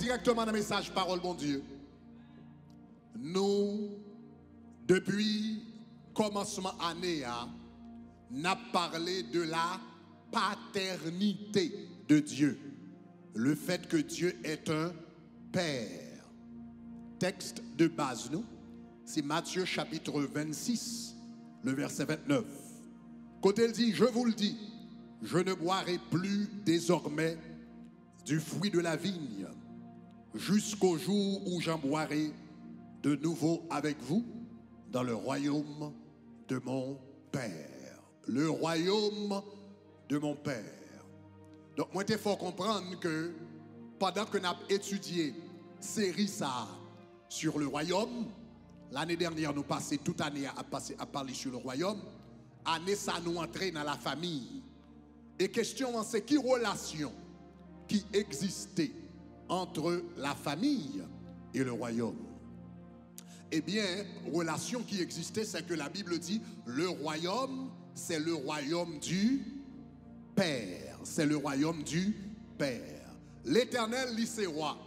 directement dans le message parole, mon Dieu. Nous, depuis commencement année, n'a parlé de la paternité de Dieu. Le fait que Dieu est un Père. Texte de base, nous, c'est Matthieu chapitre 26, le verset 29. Quand elle dit, je vous le dis, je ne boirai plus désormais du fruit de la vigne jusqu'au jour où j'en boirai de nouveau avec vous dans le royaume de mon Père. Le royaume de mon Père. Donc, moi, il faut comprendre que pendant que nous avons étudié série ça sur le royaume, l'année dernière, nous passons toute l'année à parler sur le royaume. Année, ça nous entrait dans la famille. Et question, c'est qui relation qui existait entre la famille et le royaume? Eh bien, relation qui existait, c'est que la Bible dit, le royaume, c'est le royaume du Père. C'est le royaume du Père. L'Éternel lit ses rois.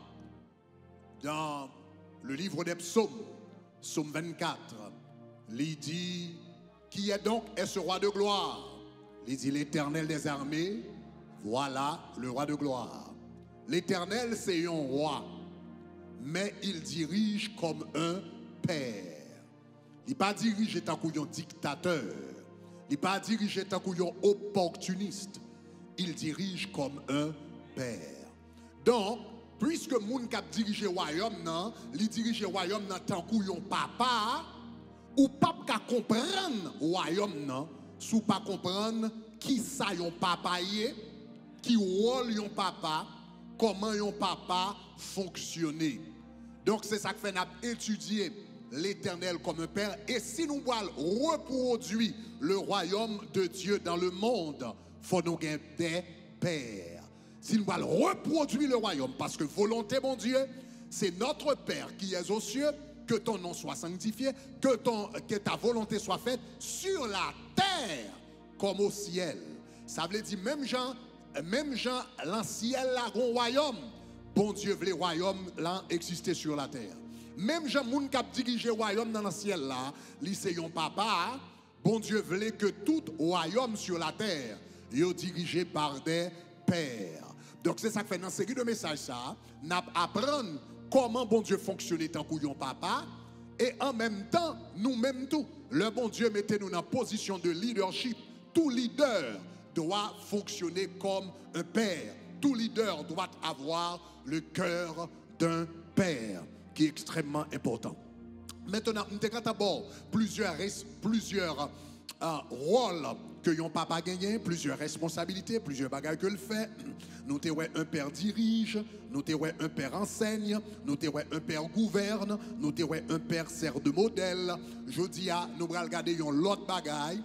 Dans le livre des psaumes, psaume 24, il dit, qui est donc ce roi de gloire? Il dit, l'Éternel des armées, voilà le roi de gloire. L'Éternel, c'est un roi, mais il dirige comme un père. Il n'est pas dirigé tant qu'un dictateur. Il n'est pas dirigé tant qu'un opportuniste. Il dirige comme un père. Donc, puisque moun k'ap dirige le royaume, il dirige le royaume tant qu'un papa, ou pas qu'à comprendre le royaume, sous pas comprendre qui ça yon papa yé, qui rôle yon papa, comment yon papa fonctionner. Donc c'est ça que fait n'a étudier l'Éternel comme un père. Et si nous voulons reproduire le royaume de Dieu dans le monde, faut nous gagner des pères. Si nous voulons reproduire le royaume, parce que volonté, mon Dieu, c'est notre Père qui est aux cieux, que ton nom soit sanctifié, que ta volonté soit faite sur la terre comme au ciel. Ça veut dire, même Jean, l'anciel là, un royaume, bon Dieu voulait le royaume là exister sur la terre. Même Jean, moun qui a dirigé le royaume dans le ciel là, c'est un papa, bon Dieu voulait que tout royaume sur la terre est dirigé par des pères. Donc c'est ça que fait dans cette série de messages ça, n'a apprendre comment bon Dieu fonctionne tant qu'on papa, et en même temps, nous-mêmes tout, le bon Dieu mettez-nous dans position de leadership. Tout leader doit fonctionner comme un père. Tout leader doit avoir le cœur d'un père, qui est extrêmement important. Maintenant, nous avons d'abord plusieurs rôles que yon papa gagne, plusieurs responsabilités, plusieurs bagages que le fait. Nous avons un père dirige, nous avons un père enseigne, nous avons un père gouverne, nous avons un père sert de modèle. Je dis à nous allons regarder l'autre bagaille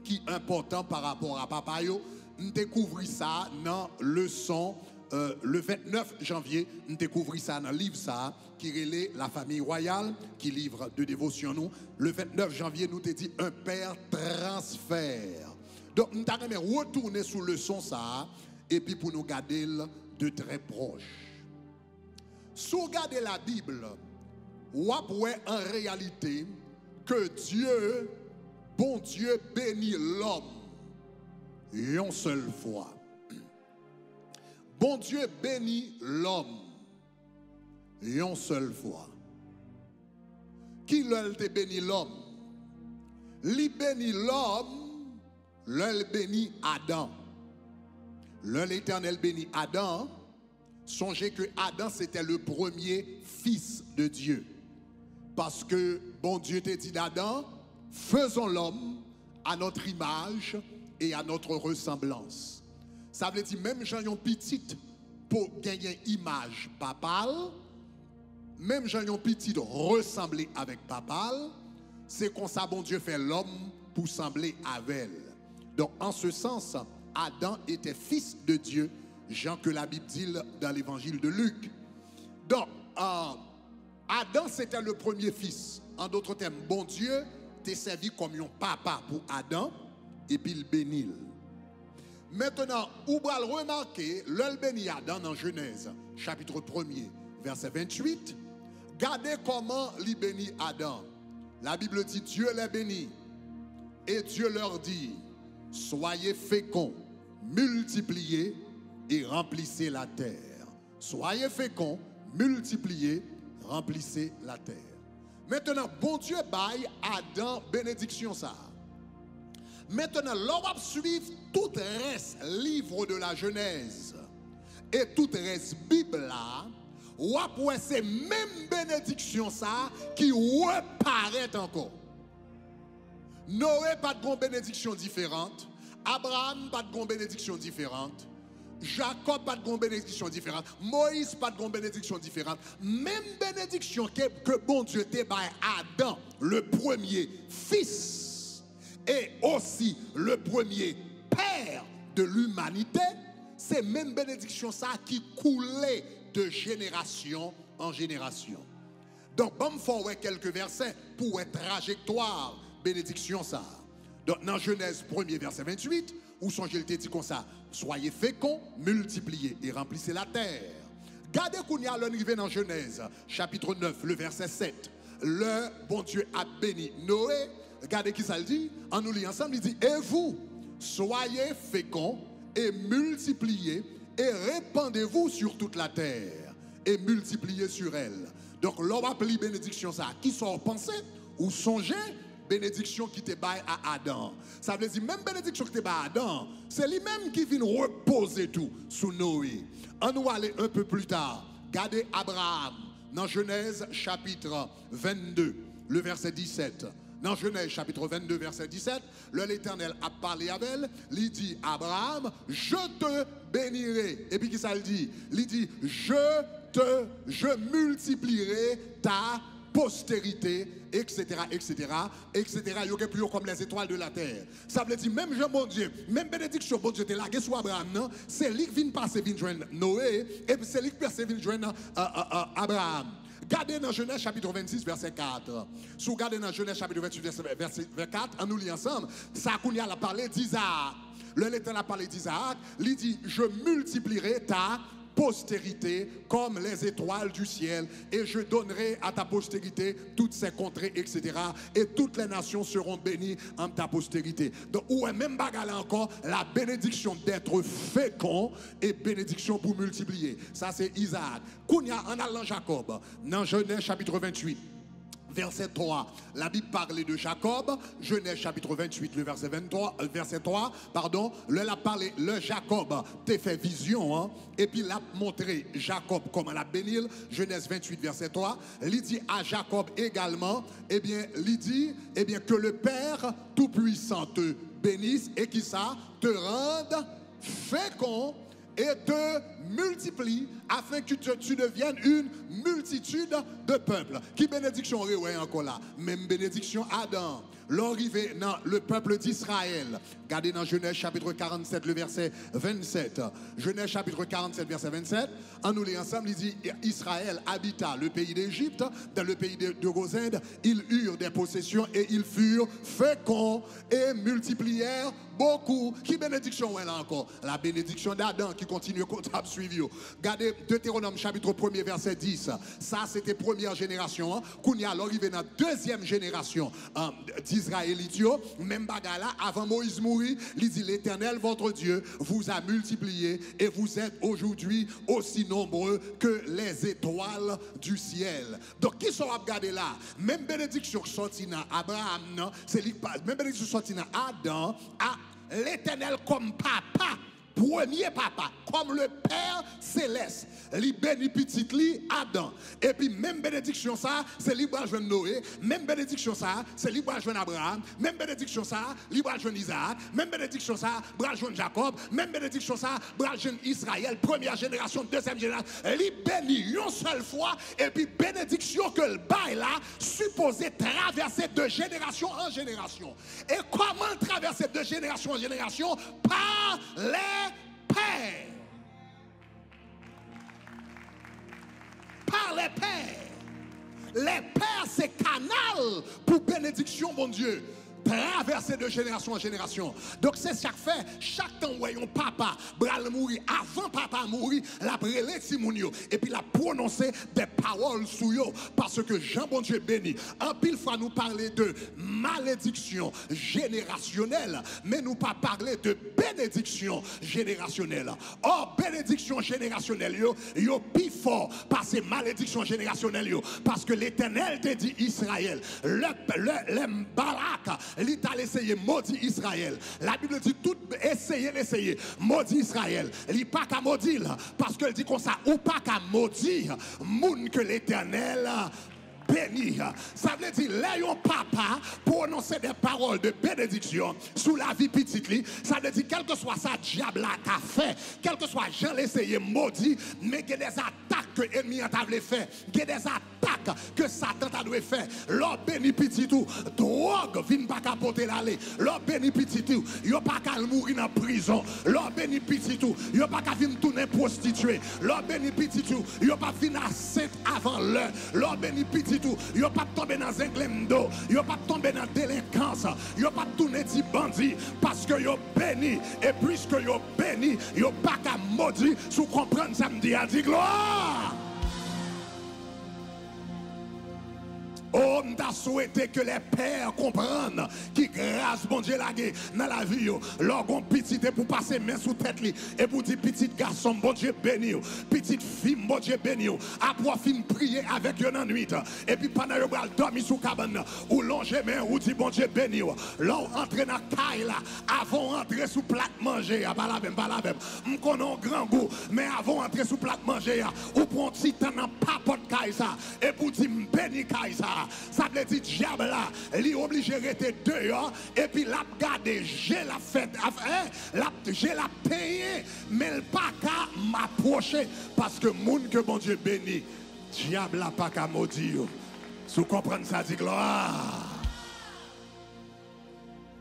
qui est important par rapport à papa yo. Nous découvrons ça dans leçon le 29 janvier, nous découvrons ça dans le livre ça, qui relève la famille royale, qui livre de dévotion nous. Le 29 janvier, nous te dit un père transfert. Donc, nous allons retourner sous le son ça, et puis pour nous garder de très proche. Si vous regardez la Bible, vous voyez en réalité que Dieu, bon Dieu, bénit l'homme une seule fois. Bon Dieu bénit l'homme une seule fois. Qui l'a béni l'homme? Il bénit l'homme, il bénit Adam. L'Éternel bénit Adam. Songez que Adam c'était le premier fils de Dieu. Parce que bon Dieu t'a dit d'Adam, faisons l'homme à notre image et à notre ressemblance. Ça veut dire même Jean yon petit pour gagner image papale, même Jean yon petit ressembler avec papale, c'est comme ça bon Dieu fait l'homme pour sembler avec elle. Donc en ce sens, Adam était fils de Dieu, Jean que la Bible dit dans l'évangile de Luc. Donc Adam c'était le premier fils. En d'autres termes, bon Dieu t'est servi comme un papa pour Adam et puis il bénit. Maintenant, vous allez remarquer, l'el béni Adam dans Genèse, chapitre 1er, verset 28. Regardez comment il bénit Adam. La Bible dit, Dieu les bénit. Et Dieu leur dit, soyez féconds, multipliez et remplissez la terre. Soyez féconds, multipliez, remplissez la terre. Maintenant, bon Dieu baille Adam bénédiction ça. Maintenant, l'on va suivre tout reste livre de la Genèse et tout reste Bible là. Ou après ces mêmes bénédictions ça qui reparaît encore. Noé pas de bénédiction différente. Abraham pas de bénédiction différente. Jacob pas de bénédiction différente. Moïse pas de bénédiction différente. Même bénédiction que bon Dieu te baille Adam, le premier fils et aussi le premier père de l'humanité, c'est même bénédiction ça qui coulait de génération en génération. Donc, bon, il faut quelques versets pour être trajectoire, bénédiction ça. Donc, dans Genèse 1er, verset 28, où son Dieu te dit comme ça, soyez féconds, multipliez et remplissez la terre. Gardez qu'on y a l'arrivée dans Genèse, chapitre 9, le verset 7. Le bon Dieu a béni Noé. Regardez qui ça le dit. En nous lisant ensemble, il dit, et vous, soyez féconds et multipliez et répandez-vous sur toute la terre et multipliez sur elle. Donc, l'on va appeler bénédiction ça. Qui sont pensés ou songés? Bénédiction qui te baille à Adam. Ça veut dire, même bénédiction qui te baille à Adam, c'est lui-même qui vient reposer tout sous Noé. On nous aller un peu plus tard. Regardez Abraham dans Genèse chapitre 22, le verset 17. Dans Genèse chapitre 22, verset 17, l'Éternel a parlé avec elle, il dit, Abraham, je te bénirai. Et puis qui ça le dit? Il dit, je multiplierai ta postérité, etc., etc., etc. Il y a plus haut comme les étoiles de la terre. Ça veut dire, même Jean, mon Dieu, même bénédiction, bon Dieu, te lagué sur Abraham, non? C'est lui qui vient passer, vient joindre Noé, et puis c'est lui qui passe, vient joindre Abraham. Regardez dans Genèse chapitre 26, verset 4. Si vous regardez dans Genèse chapitre 28, verset 4, on nous lit ensemble, ça a parlé d'Isaac. L'Éternel a parlé d'Isaac, il dit, je multiplierai ta postérité comme les étoiles du ciel et je donnerai à ta postérité toutes ces contrées, etc. Et toutes les nations seront bénies en ta postérité. Donc, ou même bagarre encore, la bénédiction d'être fécond et bénédiction pour multiplier. Ça, c'est Isaac. Kounia en allant Jacob, dans Genèse chapitre 28. Verset 3, la Bible parlait de Jacob, Genèse chapitre 28, le verset 23, verset 3, pardon, le Jacob t'a fait vision, hein, et puis l'a montré Jacob comme l'a béni, Genèse 28, verset 3, il dit à Jacob également, eh bien, que le Père Tout-Puissant te bénisse et qui ça te rende fécond et te multiplie afin que tu deviennes une multitude de peuples. Qui bénédiction ouais encore là? Même bénédiction Adam. L'arrivée dans le peuple d'Israël. Regardez dans Genèse chapitre 47, le verset 27. Genèse chapitre 47, verset 27. En nous les ensemble, il dit, Israël habita le pays d'Égypte, dans le pays de Gosène, ils eurent des possessions et ils furent féconds et multiplièrent beaucoup. Qui bénédiction est là encore? La bénédiction d'Adam qui continue à suivre. Regardez Deutéronome chapitre 1er verset 10. Ça c'était première génération. Hein. Qu'on y a l'arrivée dans deuxième génération d'Israélites. Même bagarre avant Moïse mourit, il dit l'Éternel votre Dieu vous a multiplié et vous êtes aujourd'hui aussi nombreux que les étoiles du ciel. Donc qui sont à regarder là? Même bénédiction sortie dans Abraham, c'est même bénédiction sortie dans Adam, à l'Éternel comme papa, premier papa, comme le Père céleste, li béni petit li Adam. Et puis même bénédiction ça, c'est li bral joindre Noé, même bénédiction ça, c'est li bral joindre Abraham, même bénédiction ça, li bral joindre Isaac, même bénédiction ça, bral joindre Jacob, même bénédiction ça, bral joindre Israël, première génération, deuxième génération, li béni une seule fois, et puis bénédiction que le bail là, supposé traverser de génération en génération. Et comment traverser de génération en génération? Par les pères. Par les pères. Les pères, c'est canal pour bénédiction, mon Dieu. traverser de génération en génération. Donc c'est ça que fait, chaque temps où un papa bral mourir, avant papa mourir, la brûlé Timounio, et puis la prononcer des paroles sous yo, parce que Jean bon Dieu béni. En pile fois nous parler de malédiction générationnelle, mais nous pas parler de bénédiction générationnelle. Or, bénédiction générationnelle, yo plus fort par ces malédictions générationnelles, parce que l'Éternel te dit Israël, le Barak, il t'a essayé maudit Israël. La Bible dit tout l'essayer, maudit Israël. Il pas qu'à maudire, parce qu'elle dit comme ça, ou pas qu'à maudire, moun que l'Éternel béni. Ça veut dire, l'ayons papa prononcer des paroles de bénédiction sous la vie petite. Ça veut dire, quel que soit ça, diable a fait, quel que soit Jean l'essayer maudit, mais qu'il y a des attaques que l'ennemi a fait, qu'il y a des attaques que Satan a dû faire. L'homme béni petit tout, drogue vient pas qu'à porter l'aller. L'homme béni petit tout, il n'y a pas qu'à mourir en prison. L'homme béni petit tout, il n'y a pas qu'à venir tourner prostituée. L'homme béni petit tout, il n'y a pas venir à 7 avant l'heure. L'homme béni petit tout, il n'y a pas tombé dans un glendo, il n'y a pas tombé dans la délinquance, il n'y a pas tourné des bandits, parce que il béni. Et puisque il béni, il n'y a pas qu'à maudire, sous comprendre samedi à dire gloire. Oh, m'ta souhaité que les pères comprennent qui grâce bon Dieu lagué dans la vie. Lorsqu'on petit pour passer main sous tête et pour dire petit garçon bon Dieu béni, petite fille bon Dieu béni. Après fin prier avec eux dans nuit et puis pendant que vous dormir sous cabane ou longer main ou dit bon Dieu béni. Là entrer dans caille là avant entrer sous plate manger pas la même on connaît un grand goût mais avant entrer sous plate manger ou prend petit temps dans papote caille ça et pour dire béni caille ça. Ça veut dire diable là, il est obligé de rester dehors et puis l'a garder, j'ai la fête, j'ai la payé, mais il pas qu'à m'approcher parce que moun que bon Dieu béni, diable là pas qu'à maudire. Si vous comprenez ça, dit gloire.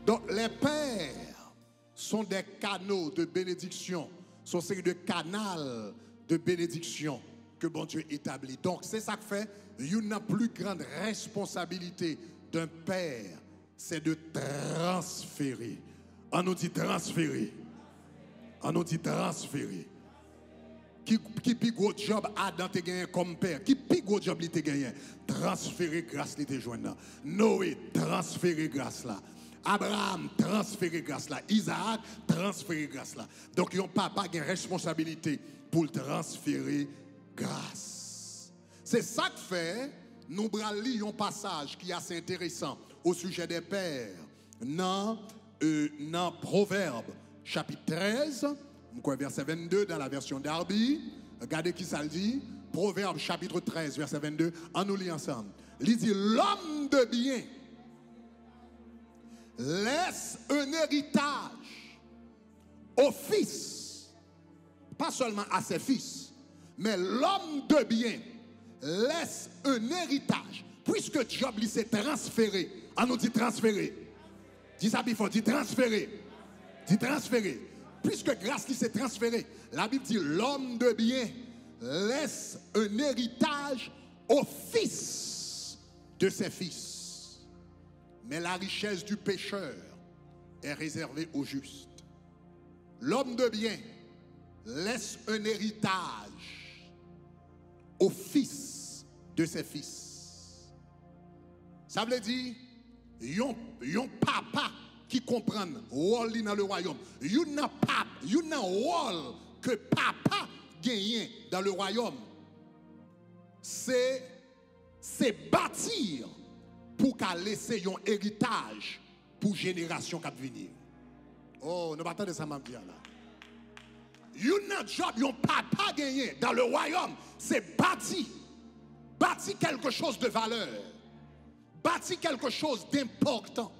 Donc les pères sont des canaux de bénédiction, sont série de canaux de bénédiction que bon Dieu établit. Donc c'est ça que fait, une plus grande responsabilité d'un père, c'est de transférer. On nous dit transférer. On nous dit transférer. Qui plus gros job a dans tes gagné comme père? Qui plus gros job il te gagné? Transférer grâce li te joindre. Noé transférer grâce là. Abraham transférer grâce là. Isaac transférer grâce là. Donc yon papa a une responsabilité pour transférer grâce. C'est ça que fait, nous bralons un passage qui est assez intéressant au sujet des pères. Dans Proverbe, chapitre 13, verset 22 dans la version d'Arby. Regardez qui ça le dit. Proverbe, chapitre 13, verset 22. On nous lit ensemble. Il dit, l'homme de bien laisse un héritage aux fils, pas seulement à ses fils, mais l'homme de bien laisse un héritage. Puisque Job lui s'est transféré, on nous dit transféré. Dis ça, il faut dire transféré. Dis transféré. Puisque grâce lui s'est transféré, la Bible dit l'homme de bien laisse un héritage au fils de ses fils. Mais la richesse du pécheur est réservée aux justes. L'homme de bien laisse un héritage au fils de ses fils. Ça veut dire, yon papa qui comprend rôle dans le royaume. Yon rôle que papa gagne dans le royaume. C'est bâtir pour qu'elle laisse un héritage pour génération qui va venir. Oh, ne pas attendre ça, m'a dit là. Yon job, yon papa gagné dans le royaume, c'est bâtir quelque chose de valeur, bâtir quelque chose d'important,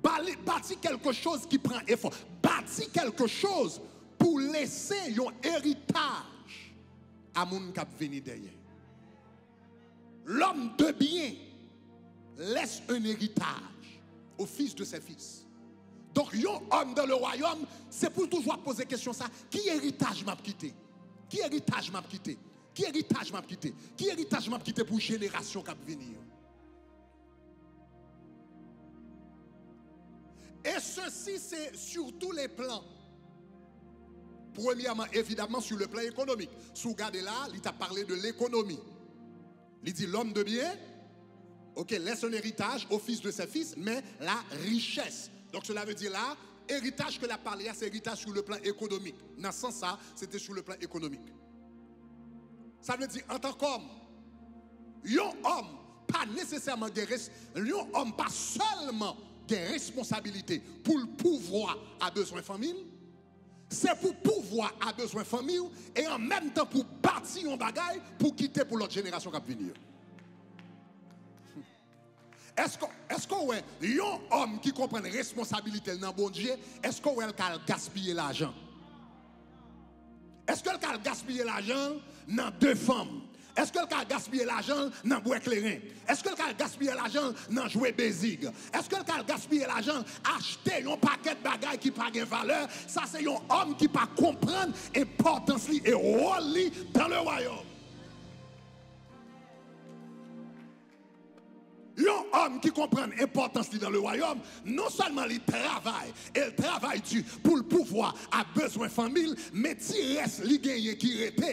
bâtir quelque chose qui prend effort, bâtir quelque chose pour laisser un héritage à moun qui venir derrière. L'homme de bien laisse un héritage au fils de ses fils. Donc, un homme dans le royaume, c'est pour toujours poser question ça. Qui héritage m'a quitté? Qui héritage m'a quitté? Qui héritage m'a quitté? Qui héritage m'a quitté pour génération qui va venir? Et ceci, c'est sur tous les plans. Premièrement, évidemment, sur le plan économique. Si vous regardez là, il t'a parlé de l'économie. Il dit l'homme de bien, ok, laisse un héritage au fils de ses fils, mais la richesse. Donc cela veut dire là, héritage que la parlé, c'est héritage sur le plan économique. Dans ce sens, ça, c'était sur le plan économique. Ça veut dire, en tant qu'homme, un homme, pas nécessairement un homme, pas seulement des responsabilités pour le pouvoir à besoin famille, c'est pour pouvoir à besoin famille et en même temps pour bâtir un bagage pour quitter pour l'autre génération qui va venir. Est-ce qu'on ouais, un homme qui comprend les responsabilités dans bon Dieu, est-ce qu'on va gaspiller l'argent? Est-ce qu'elle a gaspillé l'argent dans deux femmes? Est-ce qu'elle a gaspillé l'argent dans bois éclairé? Est-ce qu'elle a gaspillé l'argent dans jouer basique? Est-ce qu'elle a gaspillé l'argent acheter un paquet de bagages qui n'a pas de valeur? Ça, c'est un homme qui ne peut pas comprendre l'importance et rôle dans le royaume. Un homme qui comprend l'importance dans le royaume, non seulement il travaille dur pour le pouvoir à besoin famille, mais il reste, il gagne qui rete,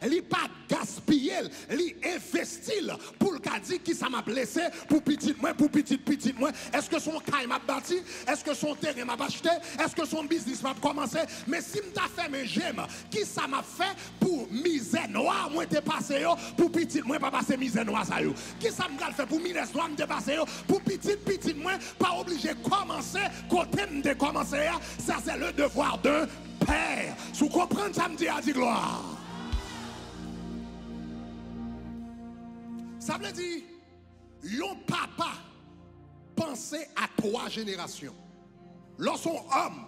il pas gaspiller, il investit pour le cas dit qui ça m'a blessé, pour petit moi, est-ce que son caille m'a bâti, est-ce que son terrain m'a acheté, est-ce que son business m'a commencé, mais si m'a fait mes gemmes, qui ça m'a fait pour misère noire, moi t'es passé pour petit moi pas passer misère noire ça yo, qui ça m'a fait pour misère noire dépasser pour petit moi pas obligé de commencer côté de commencer, ça c'est le devoir d'un père. Si vous comprenez ça me dit à dire gloire. Ça veut dire un papa penser à 3 générations. Lorsqu'on homme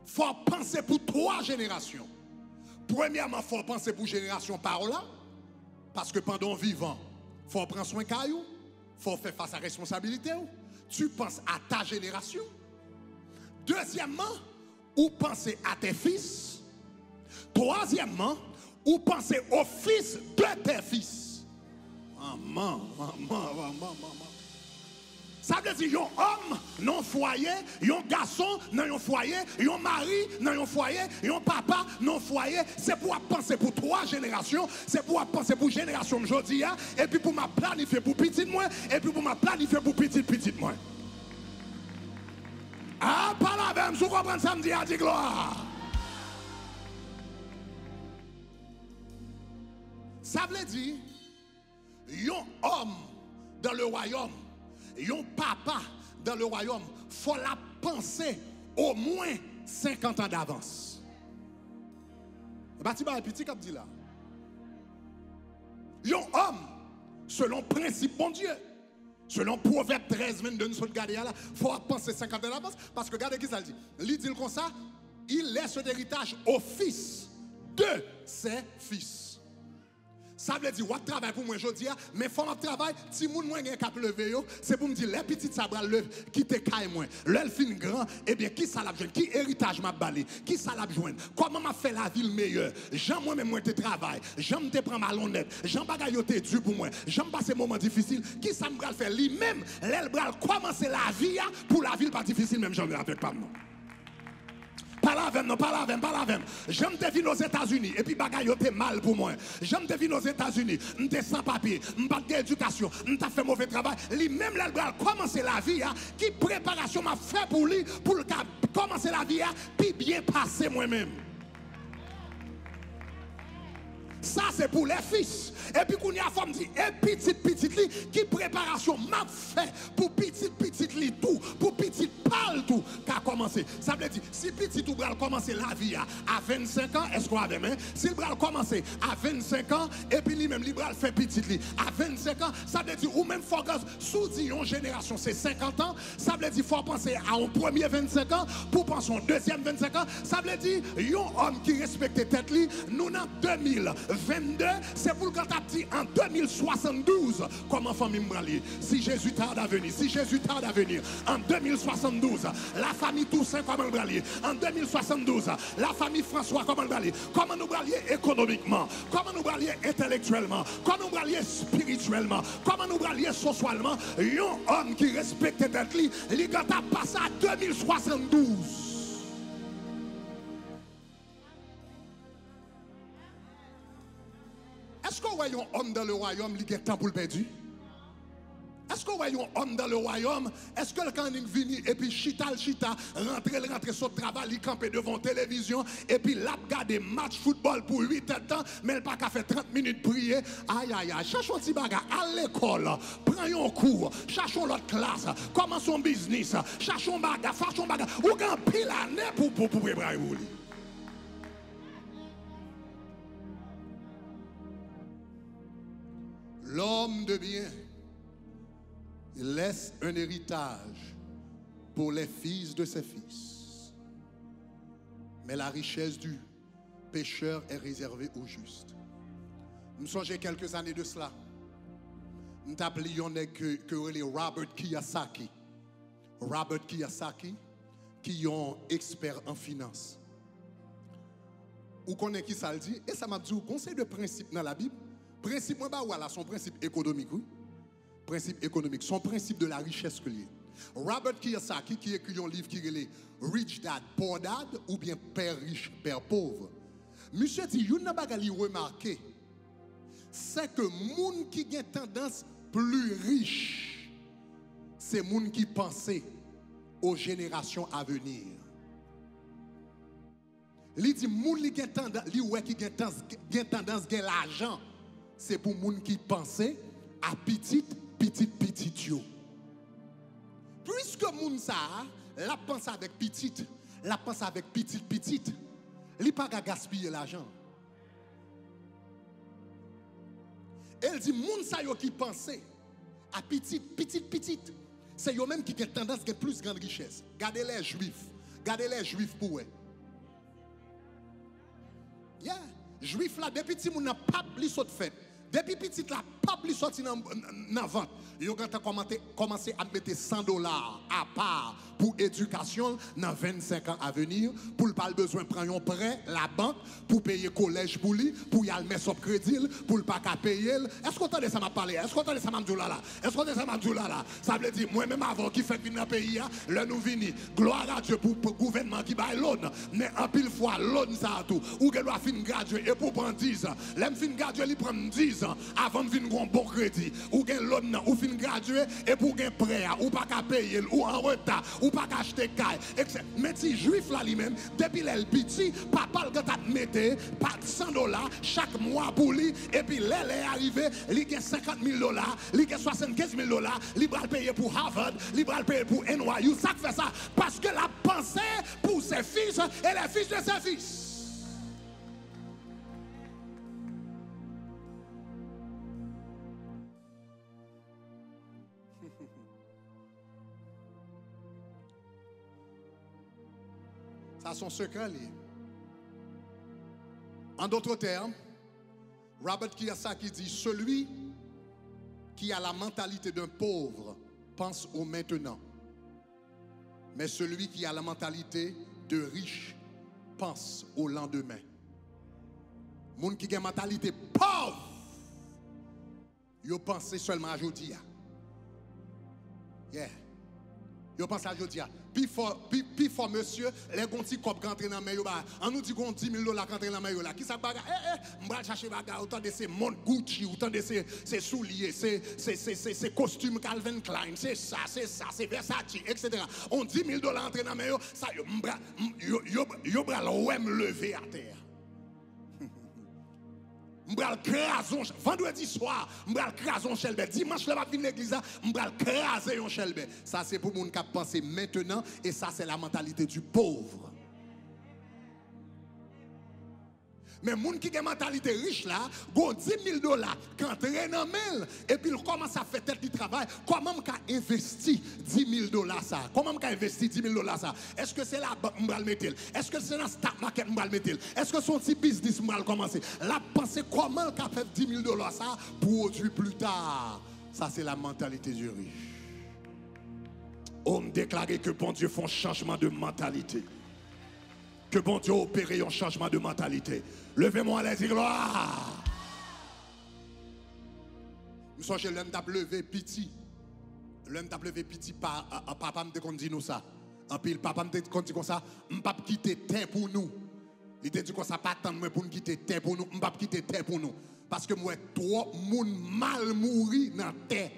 faut penser pour 3 générations. Premièrement, faut penser pour génération par là parce que pendant vivant, faut prendre soin caillou. Il faut faire face à la responsabilité. Tu penses à ta génération. Deuxièmement, ou penser à tes fils. Troisièmement, ou penser aux fils de tes fils. Maman. Ça veut dire un homme dans un foyer, un garçon dans un foyer, un mari dans un foyer, un papa dans un foyer. C'est pour penser pour 3 générations, c'est pour penser pour génération aujourd'hui, et puis pour ma planifier pour petit moi, et puis pour ma planifier pour petit moi. Ah, pas la même, si vous comprenez ça, me dit à dire gloire. Ça veut dire, un homme dans le royaume, un papa dans le royaume, il faut la penser au moins 50 ans d'avance. Bâtiment petit comme dit là. Un homme, selon principe bon Dieu, selon Proverbe 13, 22, nous sommes gardés là, il faut penser 50 ans d'avance. Parce que regardez qui ça dit. Il dit comme ça, il laisse l'héritage au fils de ses fils. Ça veut dire, on travaille pour moi aujourd'hui, mais il faut que je travaille, si je suis capable de lever, c'est pour me dire, les petites sabres qui te caillent moins, les filles grand, eh bien, qui ça l'a besoin, qui héritage m'a balé, qui ça l'a besoin, comment m'a fait la ville meilleure, j'aime moi-même moi te travail, j'aime te prendre malhonnête, j'aime bagayoter dur pour moi, j'aime passer moments difficiles, qui ça me faire lui-même, l'aile bral commencer la vie pour la ville pas difficile, même j'en ai avec pas non. Pas la même. J'aime te venir aux États-Unis et puis bagaille t'es mal pour moi. J'aime te venir aux États-Unis, m'te sans papier, m'pas d'éducation, m'ta fait mauvais travail. Lui-même là commencer la vie, qui préparation m'a fait pour lui pour le commencer la vie, puis bien passer moi-même. Ça c'est pour les fils. Et puis qu'on y a femme dit, et petite li, qui préparation m'a fait pour petite li tout, pour petite parle tout, qu'a commencé. Ça veut dire, si petit ou bral commencer la vie à 25 ans, est-ce qu'on a même, si le bral commencer à 25 ans, et puis lui-même, le bral fait petit li à 25 ans, ça veut dire, ou même faut sous dit une génération, c'est 50 ans, ça veut dire, faut penser à un premier 25 ans, pour penser à un deuxième 25 ans, ça veut dire, un homme qui respecte tête li, nous en 2022, c'est pour le quand dit en 2072, comment famille m'bralier. Si Jésus tarde à venir, en 2072, la famille tout Toussaint, comment nous bralier? En 2072, la famille François, comment nous bralier? Comment nous bralier économiquement? Comment nous bralier intellectuellement? Comment nous bralier spirituellement? Comment nous bralier socialement? Un homme qui respecte tête li, il a passé à 2072. Est-ce qu'on voit un homme dans le royaume qui a temps pour le perdu? Est-ce qu'on voit un homme dans le royaume? Est-ce que le quand il vient et puis chita, rentre sur le travail, il campe devant la télévision et puis là, regarde match football pour 8 heures de temps, mais il n'a pas fait 30 minutes prier. Aïe, aïe, aïe, cherchons un petit bagage à l'école, prenons un cours, cherchons l'autre classe, commençons un business, cherchons bagage, ou gagne pile année pour préparer vous. L'homme de bien laisse un héritage pour les fils de ses fils. Mais la richesse du pécheur est réservée aux justes. Nous songeons quelques années de cela. Nous appelions que Robert Kiyosaki. Robert Kiyosaki, qui est un expert en finance. Vous connaissez qui ça le dit? Et ça m'a dit, conseil de principe dans la Bible. Principe, moi, voilà, son principe économique, oui. Principe économique, son principe de la richesse que lié. Robert Kiyosaki, qui écrit un livre qui est Rich Dad, Poor Dad, ou bien Père riche, Père pauvre. Monsieur dit, il y a une remarqué, c'est que les gens qui ont tendance plus riche, c'est les gens qui pensent aux générations à venir. Il dit, les gens qui ont tendance à l'argent, c'est pour les gens qui pensent à petit. Puisque moun sa, la pense avec petite, la pense avec petite, li pas gaspiller l'argent. Elle dit moun sa yo qui pense à petite, c'est yo même qui ont tendance à plus grande richesse. Gardez les juifs pour eux. Yeah, juif là depuis petit moun n'a pas li saute fête. Depuis petit la pas li sorti dans vente. Yo commencé à mettre $100 à part pour éducation dans 25 ans à venir, pour ne pas besoin de prendre un prêt la banque pour payer collège pour lui, pour y aller mettre son crédit, pour ne pas payer. Est-ce qu'on entend ça m'a parlé? Est-ce qu'on entend ça m'a dit là? Est-ce qu'on entend ça m'a dit là? Ça veut dire moi même avant qui fait venir dans le pays là nous vini. Gloire à Dieu pour le gouvernement qui baille l'on, mais en pile fois l'on ça tout. Ou que doit fin graduer et pour prendre 10 ans. L'aime fin graduer il prend 10 ans avant de venir un bon crédit. Ou que l'on ou fin graduer et pour un prêt ou pas qu'à payer ou en retard ou pas qu'à acheter caille. Mais si juif là lui-même depuis l'el petit papa le t'a metté pas $100 chaque mois pour lui et puis l'elle est arrivé il gagne $50,000 il gagne $75,000 il va payer pour Harvard il va payer pour NYU ça fait ça parce que la pensée pour ses fils et les fils de ses fils. Ça, son secret lié. En d'autres termes, Robert Kiyosaki dit celui qui a la mentalité d'un pauvre pense au maintenant. Mais celui qui a la mentalité de riche pense au lendemain. Moun qui a une mentalité pauvre, yo pense seulement à aujourd'hui. Yeah. Yo pense à aujourd'hui. Puis fort monsieur, les gonti cop rentrer dans main yo ba. On nous dit qu'on $10,000 rentrer dans main yo là. Qui ça bagarre? M'bral chercher bagarre autant de ces montres Gucci, autant de ces souliers, ces costumes Calvin Klein, c'est ça, c'est Versace, etc. On $10,000 rentrer dans main yo, ça yo bral ouais me lever à terre. M'bral crason vendredi soir, m'bral crason chelbe. Dimanche là va venir l'église, m'bral craser un chelbe. Ça c'est pour moun qui penser maintenant et ça c'est la mentalité du pauvre. Mais moun qui a une mentalité riche là, go $10,000 quand traîne en mail et puis il commence à faire tel travail, comment m'ka investi $10,000 ça? Comment m'ka investi $10,000 ça? Est-ce que c'est la banque m'bral mettre? Est-ce que c'est dans stock market m'bral mettre? Est-ce que son petit business m'bral commencer? La pensée comment m'ka fait $10,000 ça produit plus tard? Ça c'est la mentalité du riche. On me déclarer que bon Dieu fait un changement de mentalité. Que bon Dieu opère un changement de mentalité. Levez-moi les dire gloire. Nous sommes chez l'homme d'ap levé petit. L'homme d'ap levé petit, papa me dit nous ça. En pile, papa me dit comme ça, je ne vais pas quitter terre pour nous. Il te dit comme ça, pas tant pour nous quitter terre pour nous, je ne vais pas quitter terre pour nous. Parce que moi, trop moun mal mourir dans terre.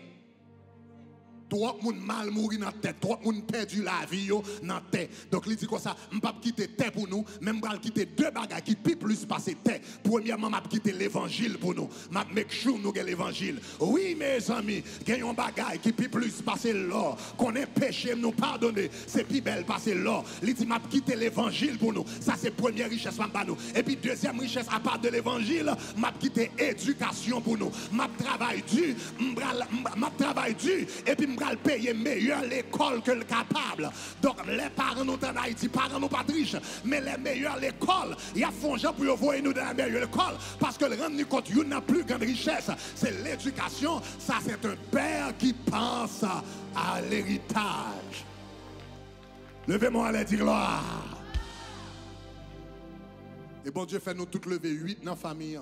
Trop moun mal mourir dans tête, trop moun perdu la vie dans tête. Donc il dit comme ça, je ne vais pas quitter terre pour nous, même je vais quitter deux bagages qui plus passer terre. Premièrement, je vais quitter l'évangile pour nous. Je vais make sure nous avons l'évangile. Oui mes amis, il y a un bagage qui plus passer l'or. Qu'on ait péché, nous pardonner, c'est plus belle passer l'or. Il dit, je vais quitter l'évangile pour nous. Ça c'est première richesse pour nous. Et puis deuxième richesse à part de l'évangile, je vais quitter l'éducation pour nous. Je vais travailler dur, et puis le payer meilleur l'école que le capable. Donc les parents nous en Haïti, parents nous pas riches, mais les meilleurs l'école, il y a fonds pour envoyer nous dans la meilleure école parce que le rendre compte, il n'a plus grande richesse, c'est l'éducation. Ça c'est un père qui pense à l'héritage. Levez-moi à la dire gloire. Et bon Dieu fait nous toutes lever 8 dans la famille.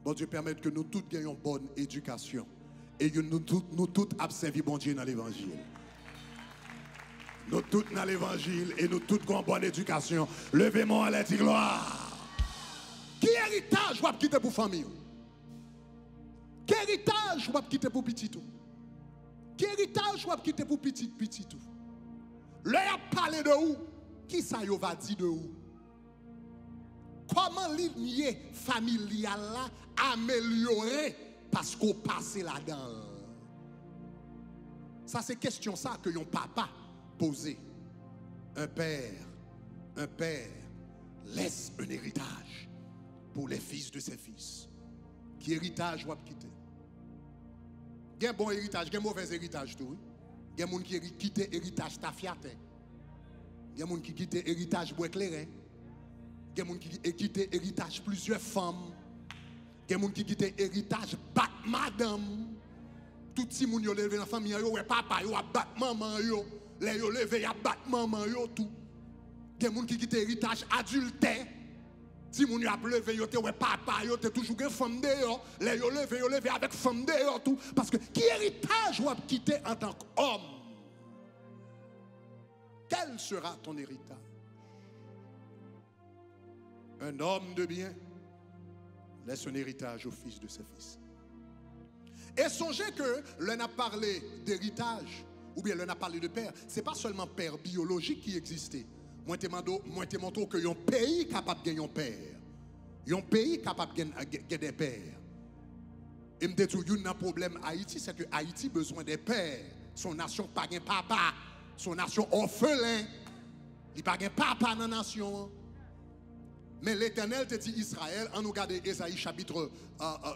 Bon Dieu permet que nous toutes gagnions bonne éducation. Et nous toutes observons bon Dieu dans l'évangile. Nous toutes dans l'évangile et nous toutes avons bonne éducation. Levez-moi à la dire gloire. Qui héritage vous quitter pour famille? Qui héritage vous quitter pour petit tout? Qui héritage vous quitter pour petit tout? Là, il a parlé de où? Qui ça y va dire de où? Comment lier familial là améliorer? Parce qu'on passe là-dedans. Ça, c'est question ça que yon papa posé. Un père laisse un héritage pour les fils de ses fils. Qui héritage va quitter? Il y a un bon héritage, il y a un mauvais héritage tout. Il y a des gens qui quittent héritage tafiate. Il y a des gens qui quittent héritage bois éclairé. Il y a des gens qui quittent héritage plusieurs femmes. Il y a des gens qui quittent héritage bat madame. Tout si moun yo levé dans la famille yo ouais papa yo a bat maman yo. Les yo levé a bat maman yo tout. Il y a des gens qui quittent héritage adultère. Si moun yo a levé yo te ouais papa yo te toujours une femme dehors. Les yo levé avec femme dehors tout parce que qui héritage ou a quitté en tant qu'homme? Quel sera ton héritage? Un homme de bien laisse un héritage au fils de ses fils. Et songez que l'on a parlé d'héritage, ou bien l'on a parlé de père, ce n'est pas seulement père biologique qui existait. Moi, je te montre que un pays capable de gagner un père. Un pays capable de gagner des pères. Et je me dis que un problème Haïti, c'est que Haïti a besoin des pères. Son nation n'a pas de papa. Son nation orphelin. Il n'a pas de papa dans la nation. Mais l'Éternel te dit Israël, en nous regarde Ésaïe chapitre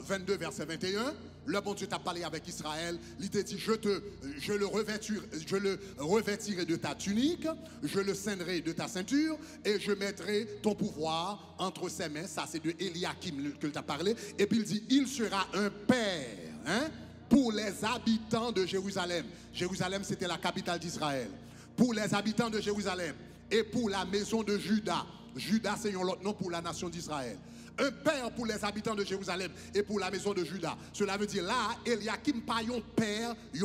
22 verset 21, le bon Dieu t'a parlé avec Israël, il te dit je le revêtirai de ta tunique, je le ceindrai de ta ceinture et je mettrai ton pouvoir entre ses mains. Ça c'est de Eliakim que t'a parlé. Et puis il dit il sera un père pour les habitants de Jérusalem. Jérusalem c'était la capitale d'Israël. Pour les habitants de Jérusalem et pour la maison de Juda. Juda, c'est un autre nom pour la nation d'Israël. Un père pour les habitants de Jérusalem et pour la maison de Juda. Cela veut dire là, Eliakim pas un père, il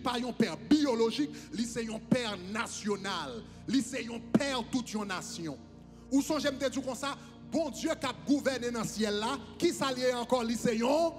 pas un père biologique, il c'est un père national, il c'est un père toute une nation. Où sont j'aime te dire comme ça, bon Dieu qui a gouverné dans le ciel là, qui s'allie encore, il c'est un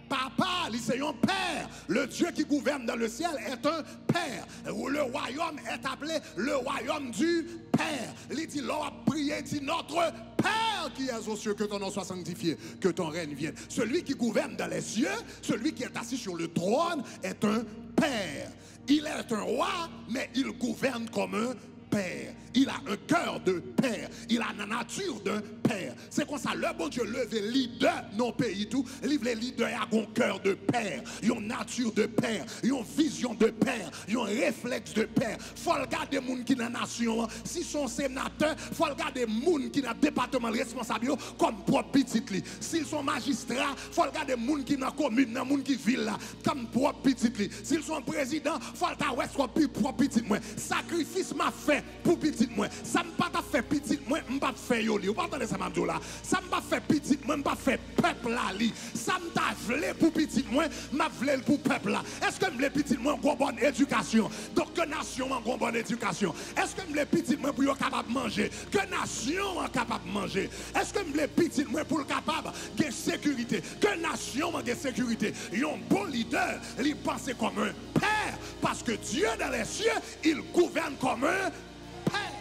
papa, c'est un père. Le Dieu qui gouverne dans le ciel est un père. Le royaume est appelé le royaume du Père. Il dit, l'on a prié, dit notre Père qui est aux cieux, que ton nom soit sanctifié, que ton règne vienne. Celui qui gouverne dans les cieux, celui qui est assis sur le trône est un père. Il est un roi, mais il gouverne comme un père. Il a un cœur de père. Il a la nature d'un père. C'est comme ça, le bon Dieu leve les leaders non pays tout. Livre les leaders à un cœur de père. Ils ont nature de père. Ils ont vision de père. Ils ont réflexe de père. Faut regarder les gens qui dans la nation. Si sont sénateurs, faut regarder les gens qui dans le département responsable comme propre petit. S'ils sont magistrats, faut regarder les gens qui dans la commune, les gens qui vivent là, comme propre petit. S'ils sont présidents, faut regarder les propre petit. Sacrifice m'a fait pour petit moi. Ça m'a pas fait petit moi, m'a fait yo li. Vous entendez ça m'amdou là? Ça m'a pas fait petit moi, m'a fait peuple là li. Ça m'a vle pour petit moi, m'a vle pour peuple là. Est-ce que m'le petit moi une bonne éducation? Donc que nation une bonne éducation. Est-ce que m'le petit moi pour capable manger? Que nation est capable manger? Est-ce que m'le petit moi pour capable de sécurité? Que nation de sécurité? Un bon leader, il pense comme un père parce que Dieu dans les cieux, il gouverne comme un père.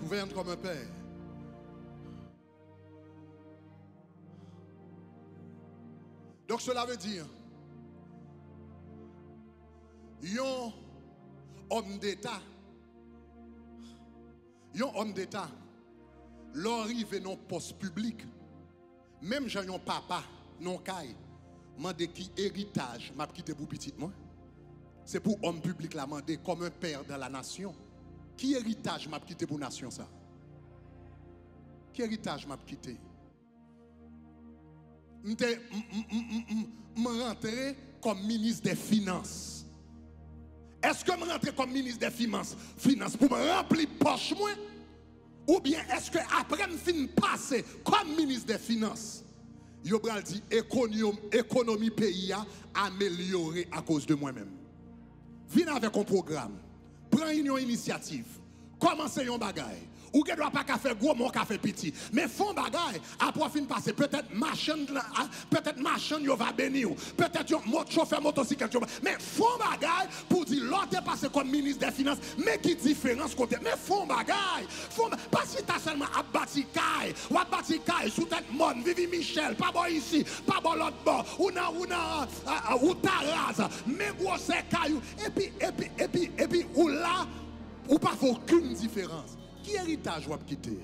Gouverne comme un père. Donc cela veut dire, un homme d'État, l'arrive dans poste public, même j'ai un papa, non caille, m'a dit qui héritage m'a quitté pour petit moi. C'est pour homme public la mandé comme un père dans la nation. Qui héritage m'a quitté pour nation ça? Qui héritage m'a quitté? Je rentré comme ministre des Finances. Est-ce que je rentre comme ministre des Finances pour me remplir poche moi? Ou bien est-ce que après je finis passer comme ministre des Finances, je vais dire économie pays a amélioré à cause de moi-même. Viens avec un programme, prends une initiative, commencez un bagaille. Ou ne doit pas faire gros, mon café petit. Mais font bagaille, après fin passer, peut-être machin yo va bénir. Peut-être chauffeur motocyclette. Mais font bagaille pour dire l'autre est passé comme ministre des Finances. Mais qui différence côté. Mais font bagaille. Parce que tu as seulement à Batikaï. Ou à Batikaï, sous tête mon, Vivi Michel, pas bon ici, pas bon l'autre bord. Ou Taraz. Mais gros c'est caillou. Et puis, ou là, ou pas aucune différence. Qui héritage va quitter?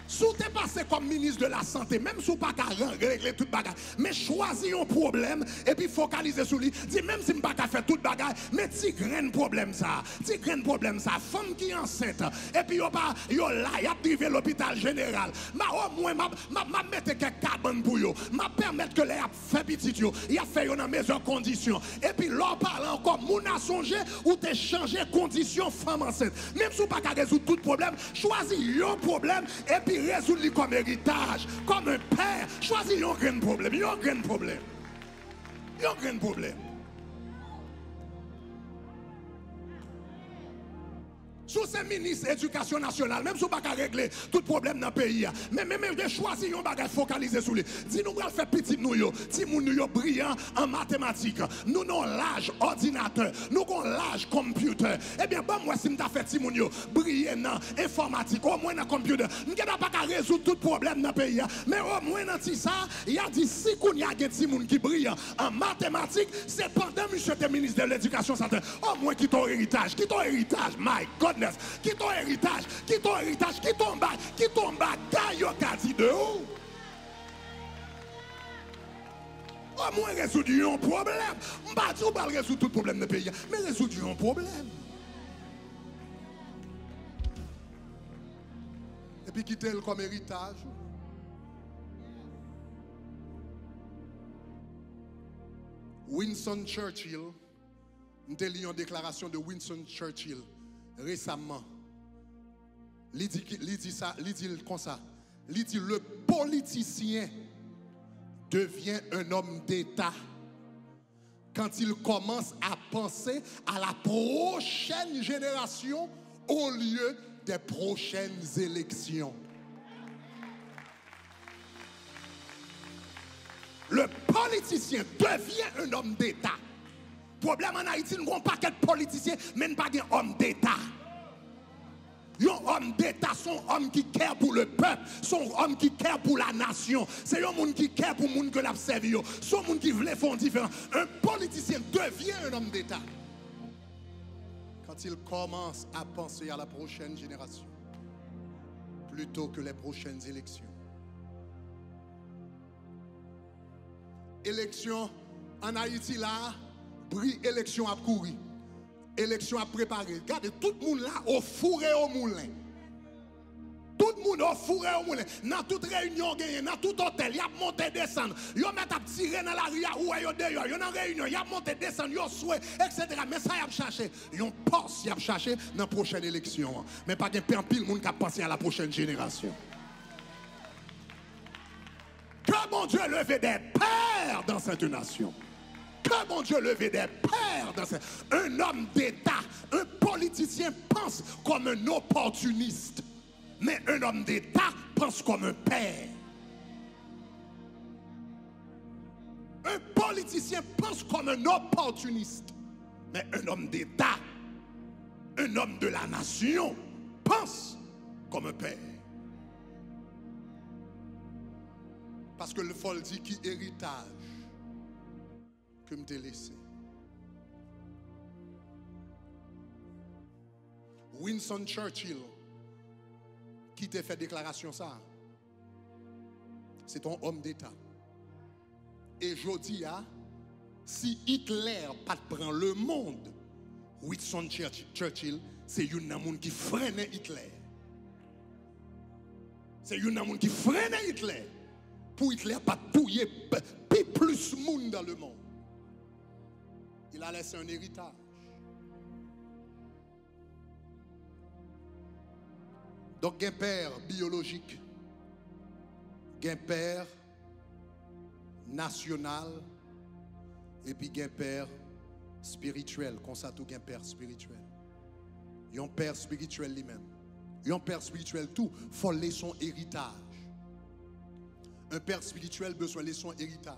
Si tu es passé comme ministre de la Santé, même si tu n'as pas régler tout le bagage, mais choisis un problème et puis focaliser sur lui. Dis même si tu n'as pas faire tout le bagage, mais tu grain problème ça. Tu grain problème ça. Femme qui est enceinte, et puis yo là, il a privé l'hôpital général. Mais au moins, m'a mettre quelques cabanes pour yo. M'a permettre que les a fait petit yo. Il a fait dans meilleures conditions. Et puis l'on parle encore, moun a songé ou t'es changé conditions femme enceinte. Même si tu n'as pas résoudre tout problème, choisis un problème et puis résoudre comme héritage, comme un père. Choisis un grand problème, un grand problème. Un grand problème. Sous ces ministres d'éducation nationale, même si vous ne pouvez pas régler tout problème dans le pays, mais de choisir un bagage focalisé sur lui. Dis nous allons faire petit nous, si nous sommes brillants en mathématiques, nous avons l'âge ordinateur, nous avons l'âge computer. Eh bien, bon, moi, si nous avons fait petit nous briller dans l'informatique, au moins dans le computer, nous ne pouvons pas résoudre tout problème dans le pays, mais au moins dans ça, il y a dit si il y a des petits qui brillent en mathématiques, c'est pendant monsieur le ministre de l'éducation nationale, au moins qui ton héritage, my God. Qui ton héritage, qui ton bagaille, yo ka di de ou? Au moins résoudre un problème. M'pa di ou pas résoudre tout problème de pays, mais résoudre un problème. Et puis quitter le comme héritage. Winston Churchill, nous avons lu une déclaration de Winston Churchill. Récemment, il dit comme ça, il dit le politicien devient un homme d'État quand il commence à penser à la prochaine génération au lieu des prochaines élections. Le politicien devient un homme d'État. Problème en Haïti, nous n'avons pas de politiciens, mais nous n'avons pas d'hommes d'État. Un homme d'État, son homme qui care pour le peuple, son homme qui care pour la nation. C'est un monde qui care pour le monde que l'a servi. Son monde qui voulait faire différent. Un politicien devient un homme d'État quand il commence à penser à la prochaine génération plutôt que les prochaines élections. Élection en Haïti là, brille élection à courir. Élection à préparer. Regardez, tout le monde là au four et au moulin. Tout le monde au four et au moulin. Dans toute réunion, dans tout hôtel, il y a monté descendre. Il y a mettre à tirer dans la rue, ou il y a dehors. Il y a une réunion, il y a monté descendre, il y a souhait, etc. Mais ça, il y a cherché. Il y a un poste, il y a cherché dans la prochaine élection. Mais pas qu'un pile monde qui a pensé à la prochaine génération. Que mon Dieu leve des pères dans cette nation. Que mon Dieu leve des pères dans cette... Un homme d'État, un politicien pense comme un opportuniste. Mais un homme d'État pense comme un père. Un politicien pense comme un opportuniste. Mais un homme d'État, un homme de la nation, pense comme un père. Parce que le folle dit qui héritage que me t'ai laissé. Winston Churchill qui t'a fait déclaration ça. C'est ton homme d'État. Et je dis, si Hitler pas prend le monde, Winston Churchill, c'est un homme qui freine Hitler. C'est un homme qui freine Hitler. Pour Hitler, pas touiller plus de monde dans le monde. Il a laissé un héritage. Donc, un père biologique, un père national, et puis un père spirituel. Comme ça, tout un père spirituel. Il y a un père spirituel lui-même. Il y a un père spirituel tout. Il faut laisser son héritage. Un père spirituel besoin de son héritage.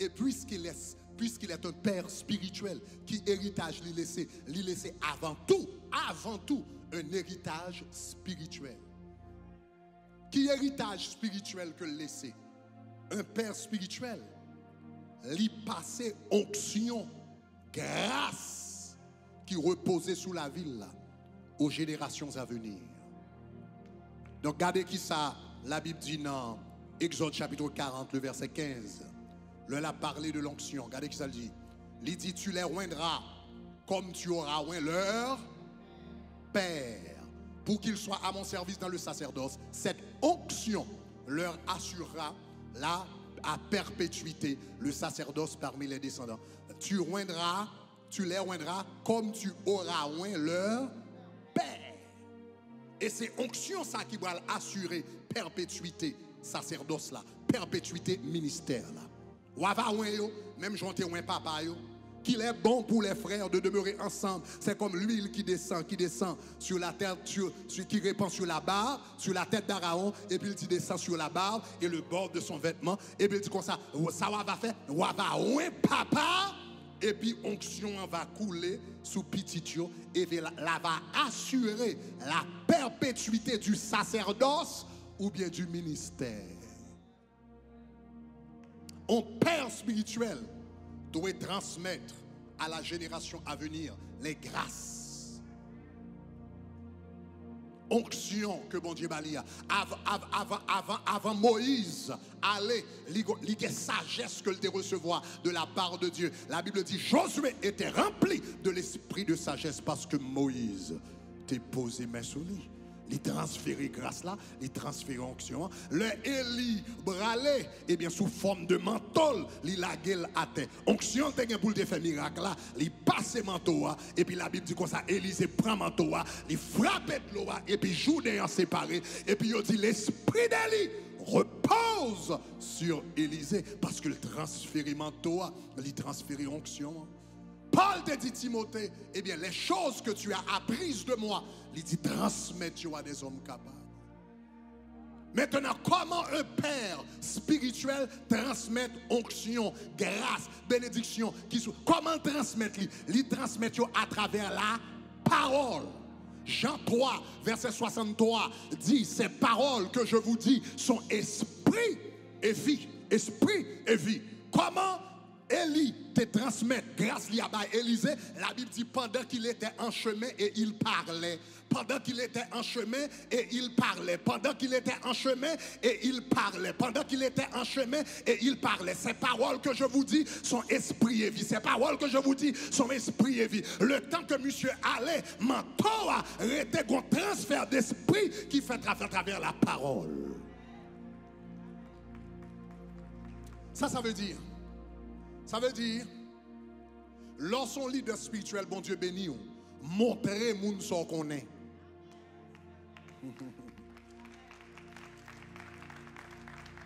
Et puisqu'il est un père spirituel, qui héritage lui laisser avant tout, un héritage spirituel. Qui héritage spirituel que laisser? Un père spirituel, lui passer onction, grâce qui reposait sous la ville là, aux générations à venir. Donc regardez qui ça, la Bible dit dans Exode chapitre 40, le verset 15. Là, a parlé de l'onction. Regardez qui ça le dit. Il dit, tu les oindras comme tu auras oint leur père, pour qu'ils soient à mon service dans le sacerdoce. Cette onction leur assurera à perpétuité le sacerdoce parmi les descendants. Tu les oindras comme tu auras oint leur père. Et c'est onction ça qui va assurer perpétuité sacerdoce là, perpétuité ministère là. Ou va ouen yo, même jonté ouen papa yo, qu'il est bon pour les frères de demeurer ensemble. C'est comme l'huile qui descend sur la tête, qui répand sur la barbe, sur la tête d'Aaron, et puis il descend sur la barbe et le bord de son vêtement, et puis il dit comme ça va faire, ou va ouen papa, et puis onction va couler sous petit yo, et la va assurer la perpétuité du sacerdoce ou bien du ministère. Un père spirituel doit transmettre à la génération à venir les grâces. Onction que bon Dieu balia. Avant Moïse, allez, l'iguer sagesse que le recevoir de la part de Dieu. La Bible dit Josué était rempli de l'esprit de sagesse parce que Moïse t'a posé main sur lui. Il transférer grâce là, il transférer onction. Le Élie bralé, et bien sous forme de manteau, il la gueule à terre. Onction te gen pour te faire miracle là, il passe manteau et puis la Bible dit comme ça, Élisée prend manteau, il frappe l'eau et puis Jourdain séparé et puis il dit l'esprit d'Élie repose sur Élisée parce que le transférer manteau, il transférer onction. Paul te dit Timothée, eh bien les choses que tu as apprises de moi, il dit transmettre à des hommes capables. Maintenant, comment un père spirituel transmet onction, grâce, bénédiction, comment transmettre? Il transmet à travers la parole. Jean 3, verset 63 dit, ces paroles que je vous dis sont esprit et vie. Esprit et vie. Comment Élie te transmet grâce à Élisée? La Bible dit pendant qu'il était en chemin et il parlait. Pendant qu'il était en chemin et il parlait. Pendant qu'il était en chemin et il parlait. Pendant qu'il était en chemin et il parlait. Ces paroles que je vous dis sont esprit et vie. Ces paroles que je vous dis sont esprit et vie. Le temps que monsieur allait, mentor a été un transfert d'esprit qui fait à travers la parole. Ça veut dire, lorsqu'on leader spirituel, bon Dieu béni, montrer moun son qu'on est.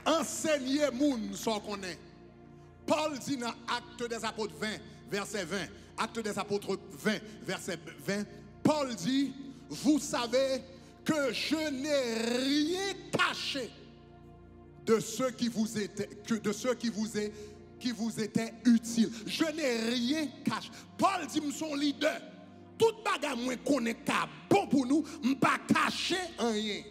Enseigner moun son qu'on est. Paul dit dans Actes des Apôtres 20, verset 20, Actes des Apôtres 20, verset 20, Paul dit, vous savez que je n'ai rien caché de ceux qui vous étaient, qui vous étaient utiles. Je n'ai rien caché. Paul dit, je suis leader. Tout bagage moi connaît bon pour nous, je pas cacher rien.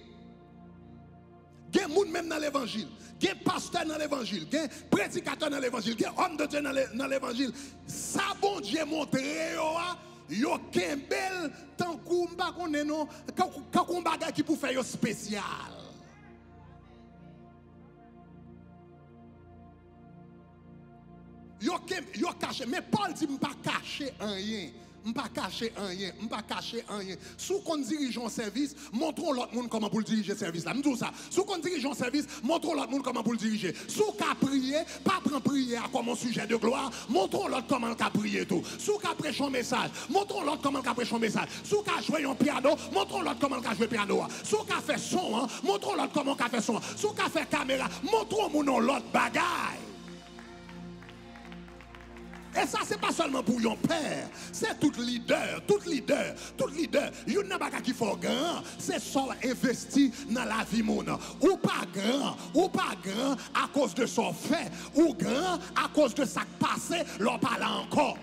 Il y a des gens même dans l'évangile, il y a des pasteurs dans l'évangile, il y a des prédicateurs dans l'évangile, il y a des hommes de Dieu dans l'évangile. Ça bon Dieu montre yo kembel tant qu'on pas connaît non, quand bagage qui pour faire yo spécial. Yo caché, mais Paul dit pas cacher rien. Pas cacher rien, pas cacher rien. Si on dirige un service, montrons l'autre monde comment pour le diriger le service là. Nous ça. Si on dirige un service, montrons l'autre monde comment pour le diriger. Si on prier, pas prendre prière comme un sujet de gloire, montrons l'autre comment on prier tout. Si on prêche un message, montrons l'autre comment on prêche un message. Si on jouer un piano, montrons l'autre comment on joue piano. Si on fait son, montrons l'autre comment on fait son. Si on fait caméra, montrons l'autre bagaille. Et ça, c'est pas seulement pour un père, c'est tout leader. Il y a un qui faut grand, c'est ça investi dans la vie mon. Ou pas grand à cause de son fait, ou grand à cause de ça passé, l'on parle encore.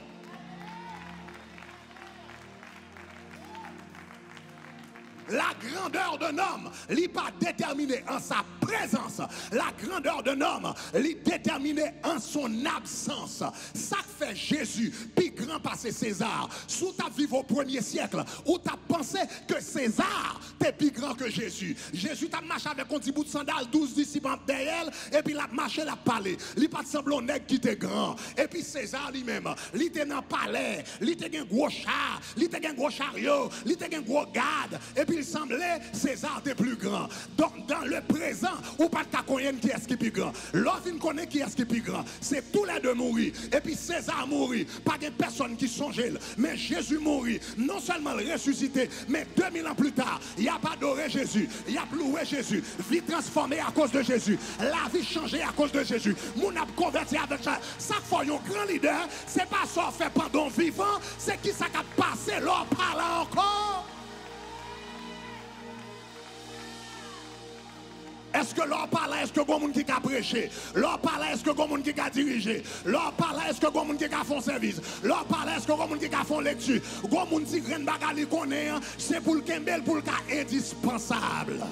La grandeur d'un homme n'est pas déterminée en sa présence. La grandeur d'un homme est déterminée en son absence. Ça fait Jésus, puis grand passé César. Sous ta vie au 1er siècle, où tu as pensé que César était plus grand que Jésus. Jésus t'a marché avec un petit bout de sandale, 12 disciples derrière, et puis il a marché, il a parlé. Il n'a pas de semblant nègre qui était grand. Et puis César lui-même, il était dans le palais, il était un gros char, il était un gros chariot, il était un gros garde. Et puis il semblait César était plus grand. Donc dans le présent, ou pas de connaître qui est ce qui est plus grand. L'autre connaît qui est ce qui est plus grand. C'est tous les deux mourir. Et puis César mourit. Pas de personne qui songeait. Mais Jésus mourit. Non seulement ressuscité, mais 2000 ans plus tard, il a pas adoré Jésus. Il a loué Jésus. Vie transformée à cause de Jésus. La vie changée à cause de Jésus. Mon a converti avec ça. Ça fait un grand leader. C'est pas ça fait pendant vivant. C'est qui ça qui a passé l'or par là encore. Est-ce que l'on parle, est-ce que bon monde qui a prêché? L'on parle, est-ce que bon monde qui a dirigé? L'on parle, est-ce que bon monde qui a fait service? L'on parle, est-ce que bon monde qui a fait lecture? Bon monde qui graine bagali connaît, c'est pour le kembel, pour le cas indispensable.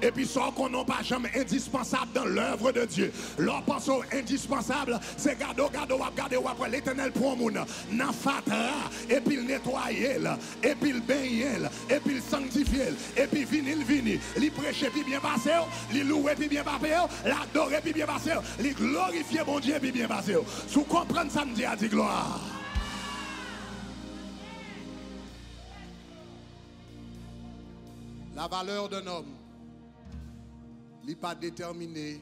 Et puis ça qu'on n'a pas jamais indispensable dans l'œuvre de Dieu. Leur pensée indispensable, c'est garder après l'éternel pour moun. Nan fatra, et puis le nettoyer, et puis le baigner, et puis le sanctifier, et puis vini, li prêcher puis bien passer, li louer puis bien passer, l'adorer puis bien passer, li glorifier mon Dieu puis bien passer. Si vous comprenez ça, me dit à dire gloire. La valeur d'un homme n'est pas déterminé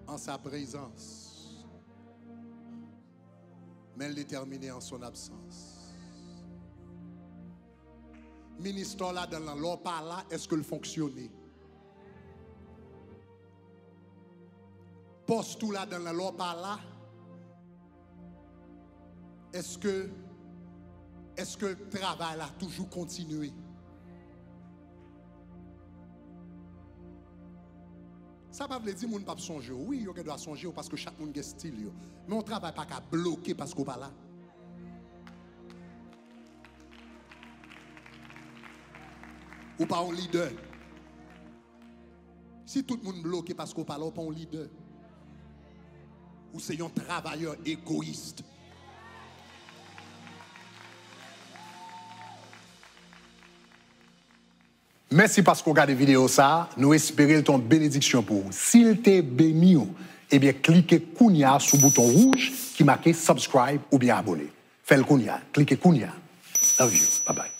en sa présence, mais déterminé en son absence. Ministre là dans la loi par là, est-ce que le fonctionnait? Poste tout là dans la loi par là, est-ce que le travail a toujours continué? Ça ne veut pas dire que les gens ne peuvent pas songer. Oui, ils doivent songer parce que chaque monde a un style. Mais on ne travaille pas qu'à bloquer parce qu'on n'est pas là. Ou pas un leader. Si tout le monde bloqué parce qu'on parle, pas un leader. Ou c'est un travailleur égoïste. Merci parce qu'on regarde la vidéo ça. Nous espérons ton bénédiction pour vous. S'il t'est béni, eh bien, cliquez Kounia sur le bouton rouge qui marque subscribe ou bien abonner. Faites le Kounia. Cliquez Kounia. Love you. Bye bye.